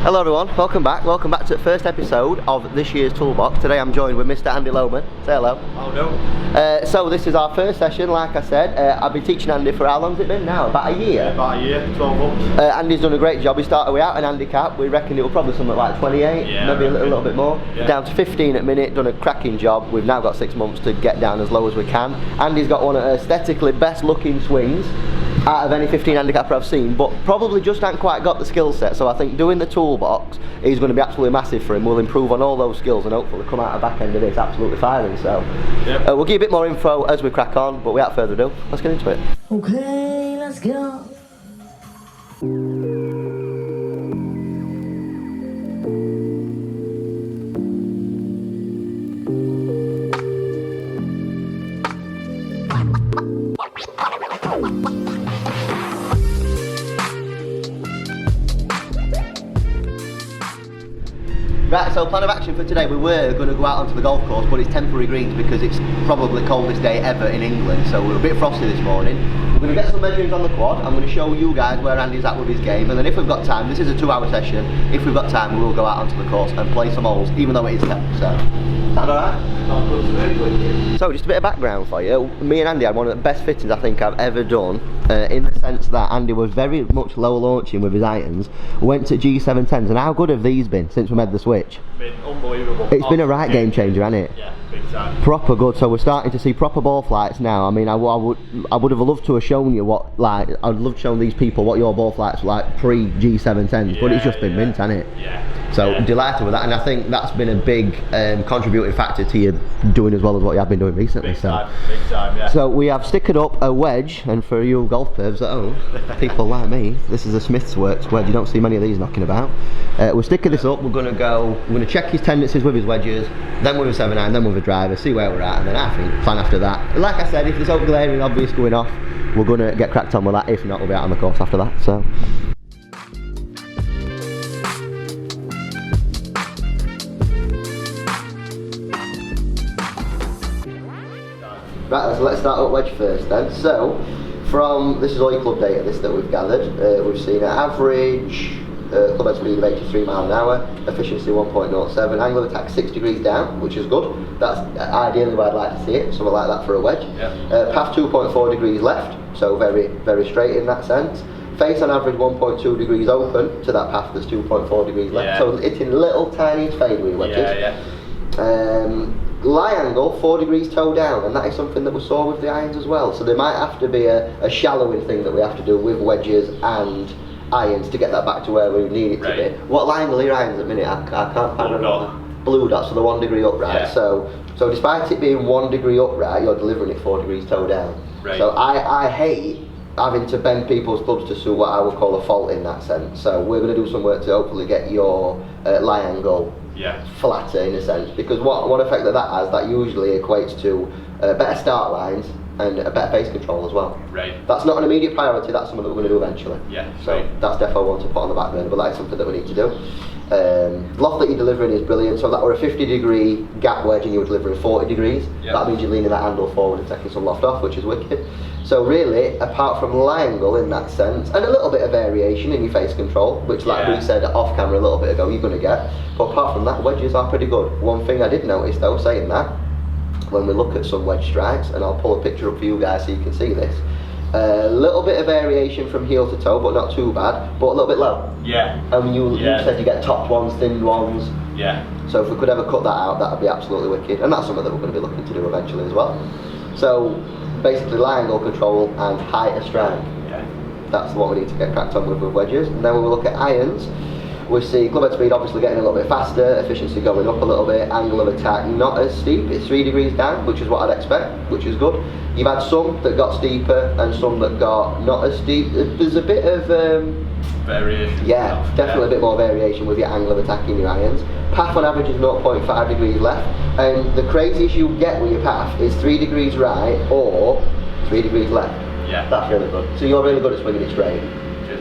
Hello everyone, welcome back to the first episode of this year's Toolbox. Today I'm joined with Mr. Andy Lohman. Say hello. Oh no. So this is our first session, like I said. I've been teaching Andy for how long has it been now? About a year? Yeah, about a year, 12 months. Andy's done a great job. We started without an handicap. We reckon it will probably something like 28, maybe a little bit more. Yeah. Down to 15 at minute, done a cracking job. We've now got 6 months to get down as low as we can. Andy's got one of the aesthetically best looking swings out of any 15 handicapper I've seen, but probably just ain't quite got the skill set. So I think doing the Toolbox is going to be absolutely massive for him. We'll improve on all those skills and hopefully come out the back end of this absolutely firing. So we'll give you a bit more info as we crack on, but without further ado, let's get into it. Okay, let's go. Right, so plan of action for today, we were going to go out onto the golf course, but it's temporary greens because it's probably the coldest day ever in England, so we're a bit frosty this morning. We're going to get some measurements on the quad. I'm going to show you guys where Andy's at with his game, and then if we've got time, this is a 2-hour session, if we've got time we will go out onto the course and play some holes, even though it is temp, so. Sound alright? So just a bit of background for you. Me and Andy had one of the best fittings I think I've ever done, in the sense that Andy was very much low launching with his irons, went to G710s, and how good have these been since we made the switch? Been unbelievable. It's been a right game changer, hasn't it? Yeah, big time. Proper good. So we're starting to see proper ball flights now. I mean, I would have loved to have shown you what, like, I'd love to show these people what your ball flights were like pre G710s, but it's just been mint, hasn't it? Yeah. So delighted with that, and I think that's been a big contributing factor to you doing as well as what you have been doing recently. Big time, yeah. So we have stickered up a wedge, and for you golf pervs at home, people like me, this is a Smith's Works wedge. You don't see many of these knocking about. We're sticking this up. We're going to check his tendencies with his wedges, then with a 7-iron, then with a driver, see where we're at, and then I think plan after that. Like I said, if there's something glaring obvious going off, we're going to get cracked on with that. If not, we'll be out on the course after that. So. Right, so let's start at wedge first then. So, this is all your club data, this that we've gathered. We've seen an average club head speed of 83 miles an hour, efficiency 1.07, angle of attack 6 degrees down, which is good. That's ideally where I'd like to see it, something like that for a wedge. Yeah. Path 2.4 degrees left, so very, very straight in that sense. Face on average 1.2 degrees open to that path that's 2.4 degrees left. Yeah. So hitting little tiny fade with wedges. Lie angle 4 degrees toe down, and that is something that we saw with the irons as well. So there might have to be a shallowing thing that we have to do with wedges and irons to get that back to where we need it to be. What lie angle are your irons at the minute? I can't find it. Blue dot, so they're 1 degree upright. Yeah. So despite it being 1 degree upright, you're delivering it 4 degrees toe down. Right. So I hate having to bend people's clubs to suit what I would call a fault in that sense. So we're going to do some work to hopefully get your lie angle flatter in a sense, because what effect that has, that usually equates to better start lines and a better pace control as well. Right. That's not an immediate priority, that's something that we're going to do eventually. Yeah. So that's definitely one to put on the back burner, but that's something that we need to do. Loft that you're delivering is brilliant, so that were a 50 degree gap wedge and you were delivering 40 degrees, that means you're leaning that handle forward and taking some loft off, which is wicked. So really, apart from lie angle in that sense, and a little bit of variation in your face control, which like we said off camera a little bit ago, you're going to get, but apart from that, wedges are pretty good. One thing I did notice though, saying that, when we look at some wedge strikes, and I'll pull a picture up for you guys so you can see this, a little bit of variation from heel to toe, but not too bad, but a little bit low. Yeah. And you said you get topped ones, thinned ones. Yeah. So if we could ever cut that out, that would be absolutely wicked, and that's something that we're going to be looking to do eventually as well. So basically lie angle control and height of strike. Yeah. That's what we need to get cracked on with wedges. And then when we look at irons, we see club head speed obviously getting a little bit faster, efficiency going up a little bit, angle of attack not as steep, it's 3 degrees down, which is what I'd expect, which is good. You've had some that got steeper and some that got not as steep. There's a bit of variation. Yeah, definitely a bit more variation with your angle of attack in your irons. Path on average is 0.5 degrees left, and the craziest you get with your path is 3 degrees right or 3 degrees left. Yeah. That's really good. So you're really good at swinging it straight.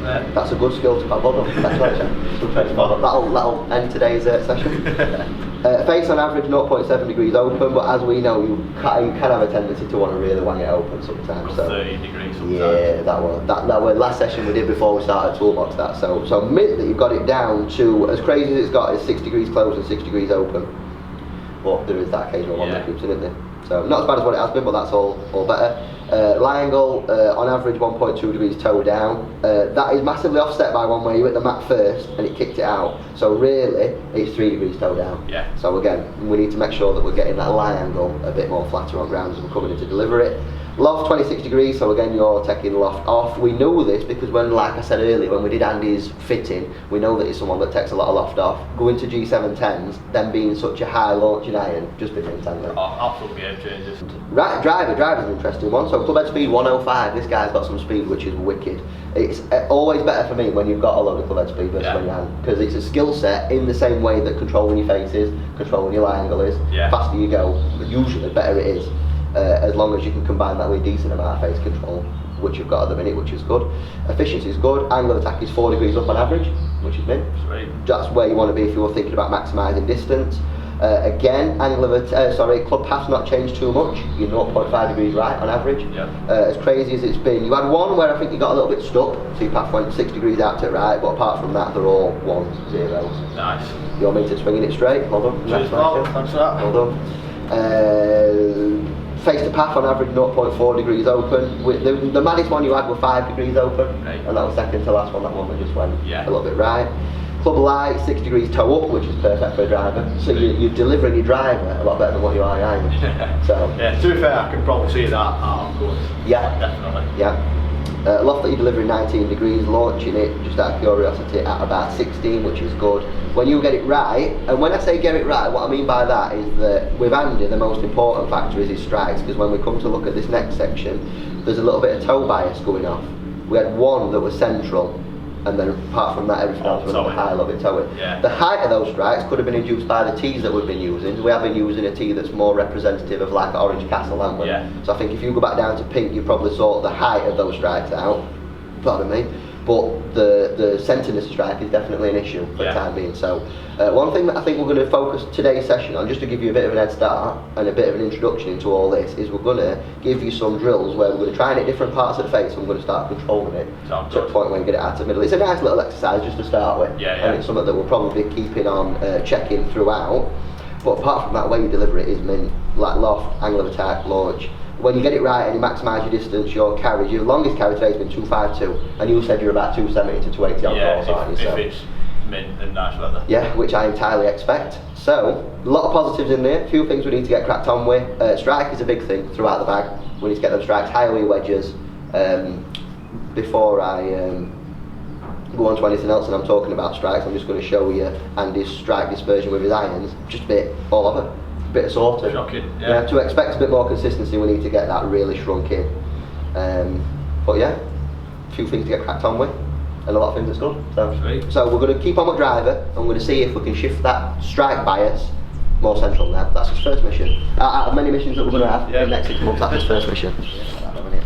That's a good skill to have on. That'll end today's session. Face on average 0.7 degrees open, but as we know, you can have a tendency to want to really wang it open sometimes. So 30 degrees sometimes. yeah, that was last session we did before we started Toolbox. That so admit that you've got it down to as crazy as it's got is 6 degrees closed and 6 degrees open. But there is that occasional one that creeps in, isn't there? So not as bad as what it has been, but that's all better. Lie angle on average 1.2 degrees toe down. That is massively offset by one where you hit the mat first and it kicked it out. So really, it's 3 degrees toe down. Yeah. So again, we need to make sure that we're getting that lie angle a bit more flatter on ground as we're coming in to deliver it. Loft 26 degrees, so again you're taking the loft off. We know this because when, like I said earlier, when we did Andy's fitting, we know that he's someone that takes a lot of loft off. Going to G710s, them being such a high launching iron, just became tender. Absolute game changers. Right, driver's an interesting one. So club head speed 105, this guy's got some speed which is wicked. It's always better for me when you've got a load of club head speed versus when you haven't, because it's a skill set in the same way that controlling your face is, controlling your lie angle is. Faster you go, usually better it is. As long as you can combine that with a decent amount of face control, which you've got at the minute, which is good. Efficiency is good. Angle of attack is 4 degrees up on average, which is mint. Sweet. That's where you want to be if you're thinking about maximising distance. Again, club path's not changed too much. You're 0.5 degrees right on average. As crazy as it's been, you had one where I think you got a little bit stuck, so your path went 6 degrees out to right, but apart from that, they're all 1s, 0s. Nice. You're meant to swinging it straight. Well done. Cheers, Paul. Thanks for that. Well done. Face to path on average 0.4 degrees open. The maddest one you had were 5 degrees open, and that was second to last one. That one that just went a little bit right. Club light 6 degrees toe up, which is perfect for a driver. So you're delivering your driver a lot better than what you are iron. So yeah, to be fair, I can probably see that out course. Yeah, definitely. Yeah. Loft that you're delivering 19 degrees, launching it just out of curiosity at about 16, which is good. When you get it right, and when I say get it right, what I mean by that is that with Andy, the most important factor is his strikes, because when we come to look at this next section, there's a little bit of toe bias going off. We had one that was central, and then apart from that, everything else was a high, a little bit toe-in. The height of those strikes could have been induced by the tees that we've been using. We have been using a tee that's more representative of like Orange Castle, haven't we? So I think if you go back down to pink, you probably saw the height of those strikes out. Pardon me. But the centreness strike is definitely an issue for the time being. So one thing that I think we're going to focus today's session on, just to give you a bit of an head start and a bit of an introduction into all this, is we're going to give you some drills where we're going to try and hit different parts of the face, and we're going to start controlling it to a point where we get it out of the middle. It's a nice little exercise just to start with, and it's something that we'll probably be keeping on checking throughout. But apart from that, way you deliver it is mint, like loft, angle of attack, launch. When you get it right and you maximise your distance, your carriage, your longest carry today has been 252, and you said you're about 270 to 280 on course, aren't you? If it's mint and nice weather. Yeah, which I entirely expect. So, a lot of positives in there, a few things we need to get cracked on with. Strike is a big thing throughout the bag. We need to get them strikes, higher wheel wedges. Before I go on to anything else and I'm talking about strikes, I'm just going to show you Andy's strike dispersion with his irons, just a bit all over. Bit of sorting. Yeah, to expect a bit more consistency, we need to get that really shrunk in. But yeah, a few things to get cracked on with, and a lot of things that's good. So we're going to keep on with driver, and we're going to see if we can shift that strike bias more central now. That's his first mission. Out of many missions that we're going to have in the next 6 months, that's his first mission.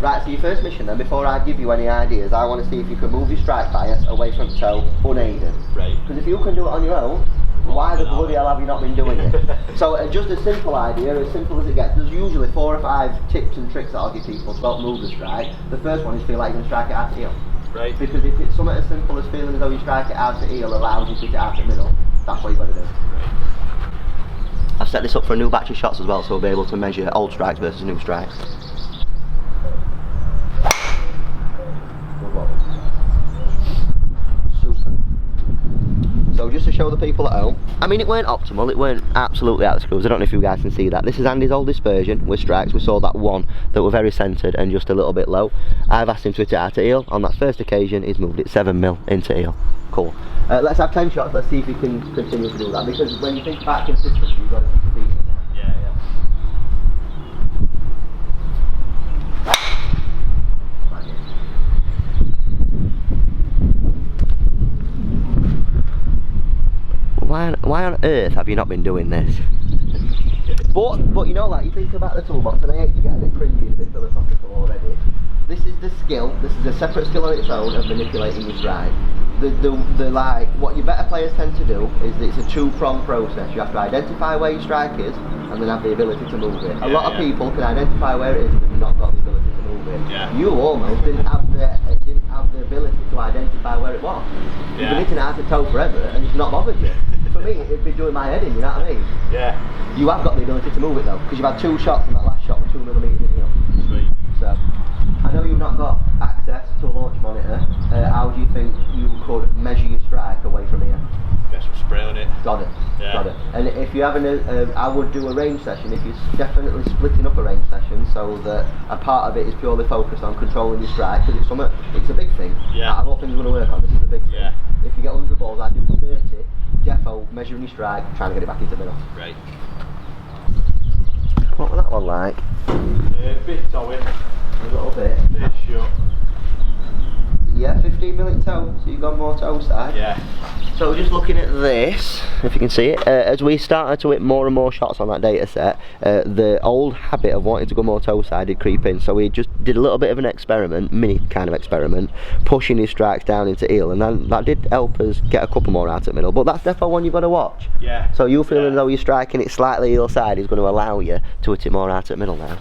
Right, so your first mission then, before I give you any ideas, I want to see if you can move your strike bias away from toe unaided. Because if you can do it on your own, why the bloody hell have you not been doing it? So just a simple idea, as simple as it gets. There's usually 4 or 5 tips and tricks that I'll give people to help move the strike. The first one is feel like you're going to strike it out to heel. Because if it's something as simple as feeling as though you strike it out to heel allows you to get it out to middle, that's what you've got to do. I've set this up for a new batch of shots as well, so we'll be able to measure old strikes versus new strikes. So just to show the people at home, I mean it weren't optimal, it weren't absolutely out of the screws, I don't know if you guys can see that. This is Andy's old dispersion with strikes. We saw that one that were very centred and just a little bit low. I've asked him to hit it out to heel. On that first occasion he's moved it 7mm into heel. Cool. Let's have 10 shots, let's see if we can continue to do that, because when you think about consistency you've got to keep repeating it. Why on earth have you not been doing this? But you know, like, you think about the toolbox, and I hate to get a bit cringy and a bit philosophical already, This is the skill. This is a separate skill on its own of manipulating your strike. The like what your better players tend to do is that it's a two-pronged process. You have to identify where your strike is and then have the ability to move it. A lot of people can identify where it is and they've not got the ability to move it. Yeah. You almost didn't have the ability to identify where it was. You've been hitting it out of toe forever and it's not bothered you. For me, it'd be doing my head in, you know what I mean? Yeah. You have got the ability to move it though, because you've had 2 shots and that last shot was 2 millimetres in heel. Sweet. So, I know you've not got access to a launch monitor. How do you think you could measure your strike away from here? Get some spray on it. Got it. Yeah. Got it. And if you're having I would do a range session. If you're definitely splitting up a range session so that a part of it is purely focused on controlling your strike, because it's a big thing. Yeah. Out of all things we're going to work on, this is a big thing. Yeah. If you get 100 balls, I do 30. Defo, measuring your strike, trying to get it back into the middle. Right. What was that one like? Bit towing. A little bit. Bit short. Yeah, 15mm toe, so you've gone more toe side. Yeah. So just looking at this, if you can see it, as we started to hit more and more shots on that data set, the old habit of wanting to go more toe side did creep in. So we just did a little bit of an experiment, mini kind of experiment, pushing his strikes down into heel, and then that did help us get a couple more out at middle. But that's definitely one you've got to watch. Yeah. So you feel as though you're striking it slightly heel side is going to allow you to hit it more out at middle now.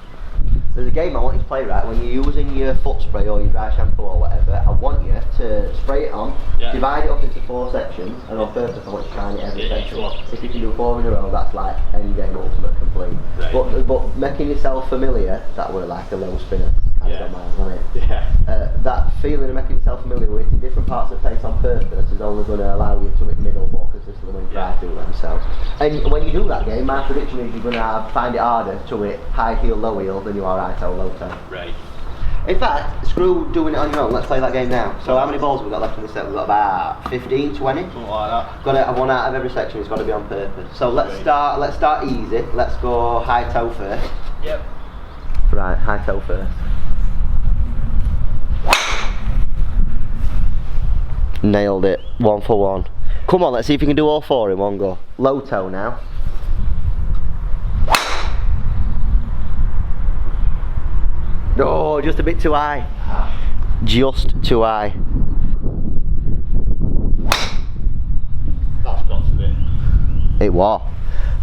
There's a game I want you to play, right? When you're using your foot spray or your dry shampoo or whatever, I want you to spray it on, divide it up into 4 sections, and on purpose I want you to shine it every section. If you can do 4 in a row, that's like end game ultimate complete. Right. But making yourself familiar, that were like a low spinner. Kind of on it. Yeah. That feeling of making yourself familiar with in different parts of the face on purpose is only going to allow you to hit middle more consistently when you try to do it themselves. And when you do that game, my prediction is you're going to find it harder to hit high heel, low heel than you are high toe, low toe. Right. In fact, screw doing it on your own, let's play that game now. So how many balls have we got left in the set? We've got about 15, 20? Something like that. Got to have 1 out of every section, it's got to be on purpose. So let's start easy, let's go high toe first. Yep. Right, high toe first. Nailed it, 1 for 1. Come on, let's see if you can do all 4 in one go. Low toe now. No, just a bit too high. Just too high. That's got to be. It was.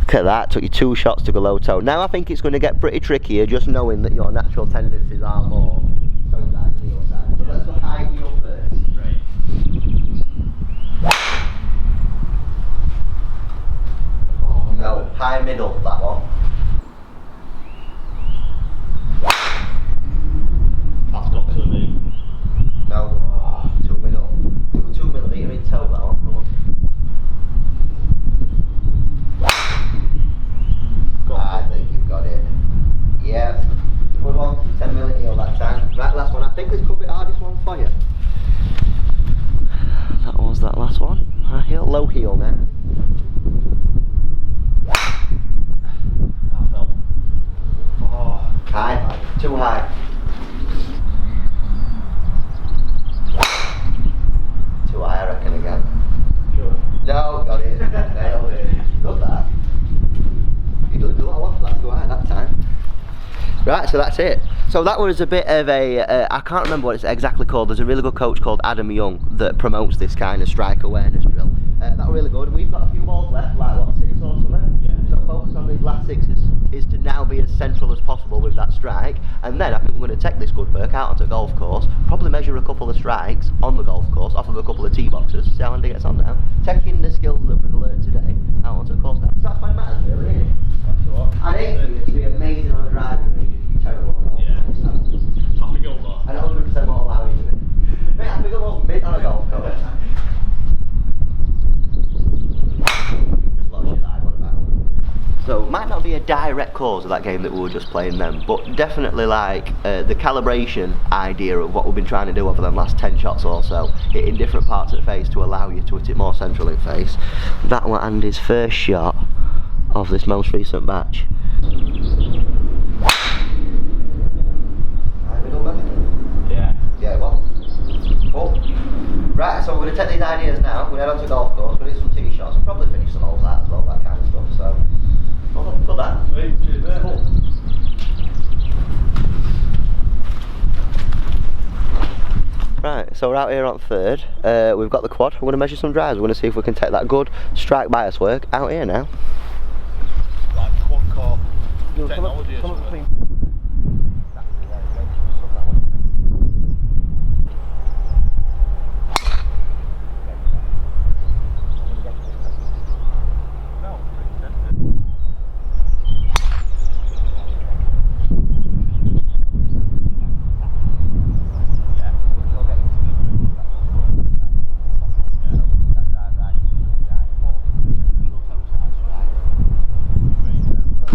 Look at that, took you 2 shots to go low toe. Now I think it's going to get pretty tricky here, just knowing that your natural tendencies are more toe side than heel side. So let's go high heel first. Right. Oh no, high middle, that one. That's got to be. No, 2 middle. 2mm in toe, that one. Come on. I think you've got it. Yeah. Good one. 10mm heel that time. Right, last one. I think this could be the hardest one for you. That was that last one. High heel, low heel now. That felt. Oh. High. Too high. Too high, I reckon again. Sure. No, got it. Nailed it. Got that. You didn't do a lot for that too high that time. Right, so that's it. So that was a bit of a, I can't remember what it's exactly called. There's a really good coach called Adam Young that promotes this kind of strike awareness drill. That was really good. We've got a few balls left, like what, 6 or something? Yeah. So focus on these last 6 is to now be as central as possible with that strike, and then I think we're going to take this good work out onto a golf course, probably measure a couple of strikes on the golf course off of a couple of tee boxes, see how Andy gets on now. Taking the skills that we've learned today out onto a course now. Because that's what matters really, isn't it? That's what. I'd hate for you to be amazing on a driving range if you're terrible on a golf course. Happy go though. And 100% won't allow you to be. Mate, I think I'm mid on a golf course. So it might not be a direct cause of that game that we were just playing then, but definitely like the calibration idea of what we've been trying to do over the last 10 shots or so, hitting different parts of the face to allow you to hit it more central in face. That was Andy's first shot of this most recent batch. Yeah, well. Cool. Right, so we're going to take these ideas now, we're going to head on to the golf course, we're going to do some tee shots and probably finish some holes out as well, that kind of stuff, so. Well, got that. Cheers, mate. Cool. so we're out here on third. We've got the quad. We're going to measure some drives. We're going to see if we can take that good strike bias work out here now. Like quad core technology or something.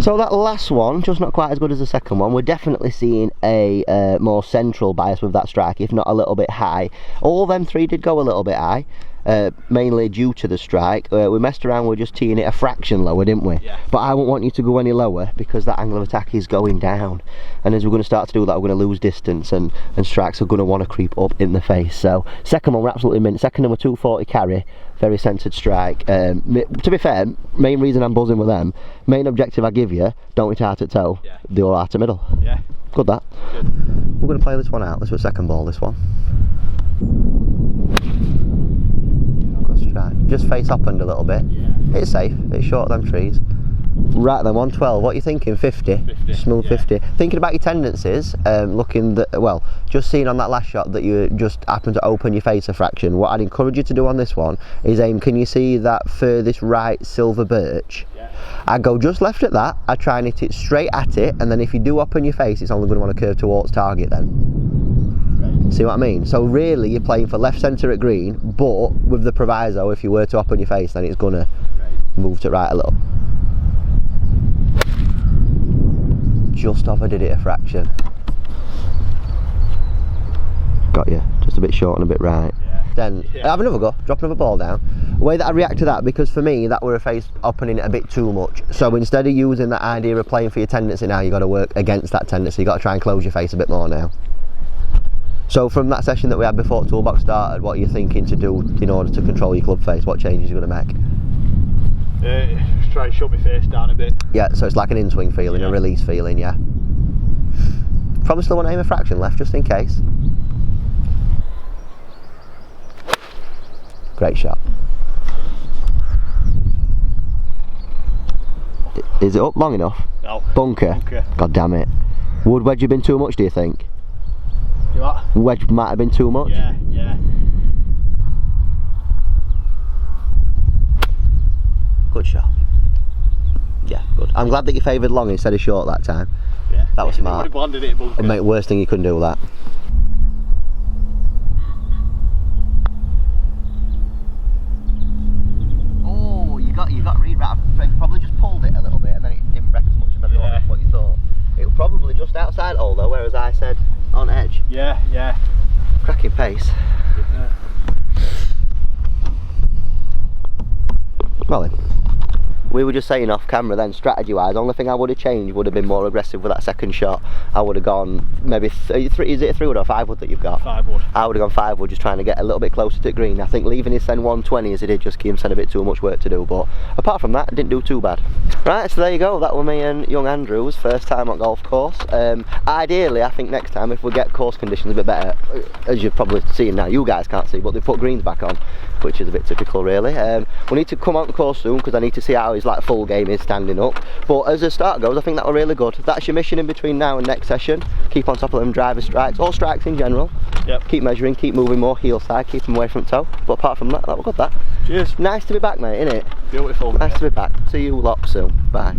So that last one, just not quite as good as the second one. We're definitely seeing a more central bias with that strike, if not a little bit high. All them three did go a little bit high, mainly due to the strike. We messed around with just teeing it a fraction lower, didn't we? Yeah. But I won't want you to go any lower because that angle of attack is going down. And as we're going to start to do that, we're going to lose distance and strikes are going to want to creep up in the face. So second one, we're absolutely mint. Second one, we're 240 carry. Very centred strike. To be fair, main reason I'm buzzing with them, main objective I give you, don't hit heart at toe, the all heart to middle. Yeah. Good that. Good. We're going to play this one out. Let's do a second ball, this one. Good strike. Just face upend a little bit. Yeah. It's safe, it's short of them trees. Right then, 112, what are you thinking? 50? Smooth, yeah. 50. Thinking about your tendencies, looking that, well, just seeing on that last shot that you just happened to open your face a fraction, what I'd encourage you to do on this one is aim, can you see that furthest right silver birch? Yeah. I go just left at that, I try and hit it straight at it, and then if you do open your face, it's only going to want to curve towards target then. Right. See what I mean? So really you're playing for left centre at green, but with the proviso, if you were to open your face, then it's going to move to right a little. Just off, I did it a fraction. Got you, just a bit short and a bit right. Yeah. Then have another go, drop another ball down. The way that I react to that, because for me that were a face opening it a bit too much. So instead of using that idea of playing for your tendency now, you've got to work against that tendency. You've got to try and close your face a bit more now. So from that session that we had before Toolbox started, what are you thinking to do in order to control your club face? What changes are you going to make? Just try and shut my face down a bit. Yeah, so it's like an in-swing feeling, a release feeling, yeah. Probably still want to aim a fraction left, just in case. Great shot. Is it up long enough? No. Bunker? God damn it. Would wedge have been too much, do you think? You what? Wedge might have been too much? Yeah. Good shot. Yeah, good. I'm glad that you favoured long instead of short that time. Yeah. That was smart. Would have landed it, bunker. Mate, worst thing you couldn't do that. Oh, you got to read right. I probably just pulled it a little bit and then it didn't break as much as what you thought. It was probably just outside all though, whereas I said on edge. Yeah. Cracking pace. Yeah. Well then, we were just saying off camera then, strategy wise, only thing I would have changed would have been more aggressive with that second shot. I would have gone maybe three, is it a 3 wood or 5 wood that you've got? 5 wood. I would have gone 5 wood, just trying to get a little bit closer to green. I think leaving his send 120 as he did just gave him send a bit too much work to do, but apart from that, didn't do too bad. Right, so there you go, that was me and young Andrew's first time on golf course. Ideally, I think next time if we get course conditions a bit better, as you've probably seen now, you guys can't see, but they've put greens back on, which is a bit typical really. We need to come on the course soon because I need to see how his like full game is standing up. But as the start goes, I think that were really good. That's your mission in between now and next session. Keep on top of them driver strikes, all strikes in general. Yep. Keep measuring, keep moving more heel side, keep them away from toe. But apart from that, that was good that. Cheers. Nice to be back, mate, innit? Beautiful. Nice to be back. See you lot soon. Bye.